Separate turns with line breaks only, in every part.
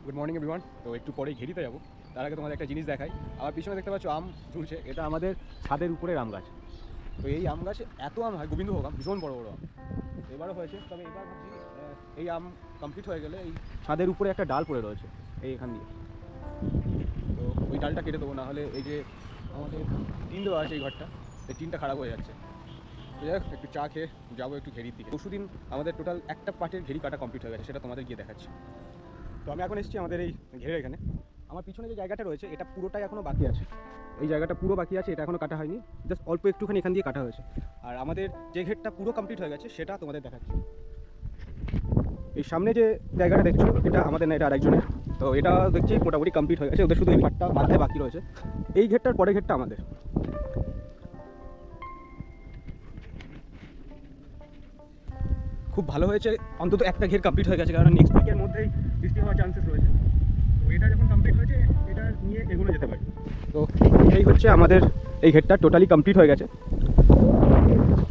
Good morning everyone. তো একটু পরেই ঘেরিতে যাবো, তার আগে তোমাদের একটা জিনিস দেখাই। আমার পিছনে দেখতে পাচ্ছ আম ঝুলছে, এটা আমাদের ছাদের উপরের আম গাছ। তো এই আম গাছে এত আম হয়, গোবিন্দভোগ আম, ভীষণ বড় বড় আম এবারও হয়েছে। তবে এবার ভাবছি এই আম কমপ্লিট হয়ে গেলে এই ছাদের উপরে একটা ডাল পড়ে রয়েছে এখান দিয়ে, তো ওই ডালটা কেটে দেবো, না হলে এই যে আমাদের টিন দেওয়া আছে এই ঘরটা, এই টিনটা খারাপ হয়ে যাচ্ছে। তো যাই হোক, একটু চা খেয়ে যাবো একটু ঘেরির দিকে। পরশুদিন আমাদের টোটাল একটা পার্টের ঘেরি কাটা কমপ্লিট হয়ে গেছে, সেটা তোমাদের গিয়ে দেখাচ্ছি। তো আমি এখন এসেছি আমাদের এই ঘেরের এখানে। আমার পিছনে যে জায়গাটা রয়েছে এটা পুরোটাই এখনও বাকি আছে, এই জায়গাটা পুরো বাকি আছে, এটা এখনও কাটা হয়নি, জাস্ট অল্প একটুখানি এখান দিয়ে কাটা হয়েছে। আর আমাদের যে ঘেরটা পুরো কমপ্লিট হয়ে গেছে সেটা তোমাদের দেখাচ্ছি। এই সামনে যে জায়গাটা দেখছো এটা আমাদের না, এটা আরেকজনের। তো এটা দেখছি মোটামুটি কমপ্লিট হয়ে গেছে, ওদের শুধু এই পাটটা বাঁধতে বাকি রয়েছে। এই ঘেরটার পরের ঘেরটা আমাদের। খুব ভালো হয়েছে, অন্তত একটা ঘের কমপ্লিট হয়ে গেছে, কারণ নেক্সট উইকের মধ্যেই বৃষ্টি হওয়ার চান্সেস রয়েছে। তো এটা যখন কমপ্লিট হয়েছে এটা নিয়ে এগোনো যেতে পারে। তো এই হচ্ছে আমাদের এই ঘেরটা টোটালি কমপ্লিট হয়ে গেছে,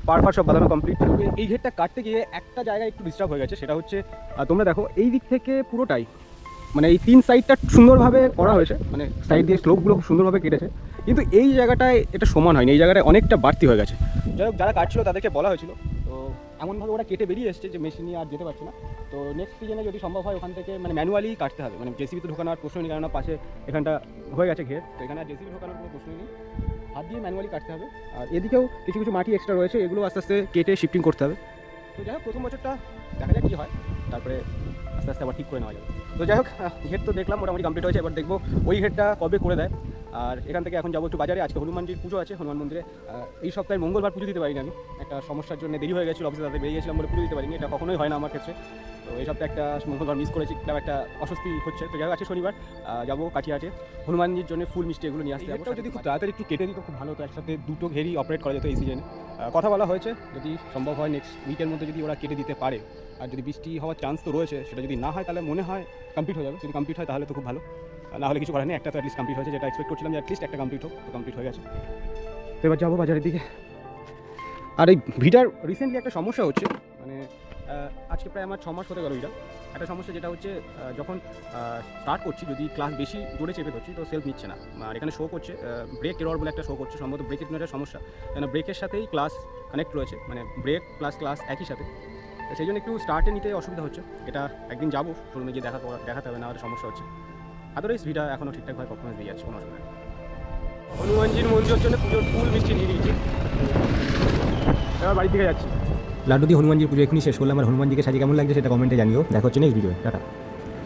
পারফার সব বাঁধানো কমপ্লিট। এই ঘেরটা কাটতে গিয়ে একটা জায়গায় একটু ডিস্টার্ব হয়ে গেছে, সেটা হচ্ছে তোমরা দেখো এই দিক থেকে পুরোটাই মানে এই তিন সাইডটা সুন্দরভাবে করা হয়েছে, মানে সাইড দিয়ে স্লোপগুলো খুব সুন্দরভাবে কেটেছে, কিন্তু এই জায়গাটায় এটা সমান হয়নি, এই জায়গাটায় অনেকটা বাড়তি হয়ে গেছে। যাই হোক, যারা কাটছিল তাদেরকে বলা হয়েছিল, তো এমনভাবে ওরা কেটে বেরিয়ে এসছে যে মেশিনে আর যেতে পারছে না। তো নেক্সট সিজনে যদি সম্ভব হয় ওখান থেকে মানে ম্যানুয়ালি কাটতে হবে, মানে জেসিবিতে ঢোকানোর প্রশ্ন নেই, কারণ পাশে এখানটা হয়ে গেছে ঘের, তো এখানে আর জেসিবি ঢোকানোর কোনো প্রশ্ন নেই, হাত দিয়ে ম্যানুয়ালি কাটতে হবে। আর এদিকেও কিছু কিছু মাটি এক্সট্রা রয়েছে, এগুলো আস্তে আস্তে কেটে শিফটিং করতে হবে। তো যাই হোক, প্রথম বছরটা দেখা যাক কী হয়, তারপরে আস্তে আস্তে আবার ঠিক করে নেওয়া যাবে। তো যাই হোক, ঘের তো দেখলাম মোটামুটি কমপ্লিট হয়েছে, এবার দেখবো ওই ঘেরটা কবে করে দেয়। আর এখান থেকে এখন যাবো একটু বাজারে, আজকে হনুমানজির পুজো আছে হনুমান মন্দিরে। এই সপ্তাহের মঙ্গলবার পুজো দিতে পারিনি আমি, একটা সমস্যার জন্য দেরি হয়ে গেছিলো, অফিসে তাদের বেরিয়ে গেছিলাম বলে পুজো দিতে পারিনি, এটা কখনোই হয় না আমার ক্ষেত্রে। তো এই সপ্তাহে একটা মঙ্গলবার মিস করেছি, তার একটা অস্বস্তি হচ্ছে। তো যাই হোক, আছে শনিবার যাবো কাটিয়াটে হনুমানজির জন্য ফুল মিষ্টি এগুলো নিয়ে আসতে যাবো। যদি খুব তাড়াতাড়ি একটু কেটে দিত খুব ভালো হতো, একসাথে দুটো ঘেরি অপারেট করা যেত এই সিজনে। কথা বলা হয়েছে, যদি সম্ভব হয় নেক্সট উইকের মধ্যে যদি ওরা কেটে দিতে পারে, আর যদি বৃষ্টি হওয়ার চান্স তো রয়েছে, সেটা যদি না হয় তাহলে মনে হয় কমপ্লিট হয়ে যাবে। যদি কমপ্লিট হয় তাহলে তো খুব ভালো, না হলে কিছু করার নেই। একটা তো অ্যাটলিস্ট কমপ্লিট হয়েছে, যেটা এক্সপেক্ট করছিলাম যে অ্যাটলিস্ট একটা কমপ্লিট হোক, তো কমপ্লিট হয়ে গেছে। তো এবার যাবো বাজারের দিকে। আর এই ভিটার রিসেন্টলি একটা সমস্যা হচ্ছে, মানে আজকে প্রায় আমার 6 মাস হতে গেল। এটা একটা সমস্যা, যেটা হচ্ছে যখন স্টার্ট করছি, যদি ক্লাস বেশি জোরে চেপে ধরছি তো সেলফ নিচ্ছে না। আর এখানে শো করছে ব্রেক এরর বলে একটা শো করছে, সম্ভবত ব্রেকের কোনো একটা সমস্যা, কেন ব্রেকের সাথেই ক্লাস কানেক্ট রয়েছে, মানে ব্রেক প্লাস ক্লাস একই সাথে। সেই জন্য একটু স্টার্টে নিতে অসুবিধা হচ্ছে। এটা একদিন যাবো শোরুমে গিয়ে দেখাতে হবে, না হলে সমস্যা হচ্ছে। আদারওয়াইজ ভিটা এখনও ঠিকঠাকভাবে পারফরমেন্স দিয়ে যাচ্ছে, কোনো অসুবিধা নেই। হনুমানজির মন্দিরের জন্য পুজোর ফুল মিষ্টি নিয়ে দিয়েছি, এবার বাড়ি থেকে যাচ্ছি।
লাড্ডু দিয়ে হনুমানজির পুজো এখনই শেষ করলাম, আর হনুমানজিকে সাজিয়ে কেমন লাগছে সেটা কমেন্টে জানিও। দেখা হচ্ছে নেক্সট ভিডিও, টাটা।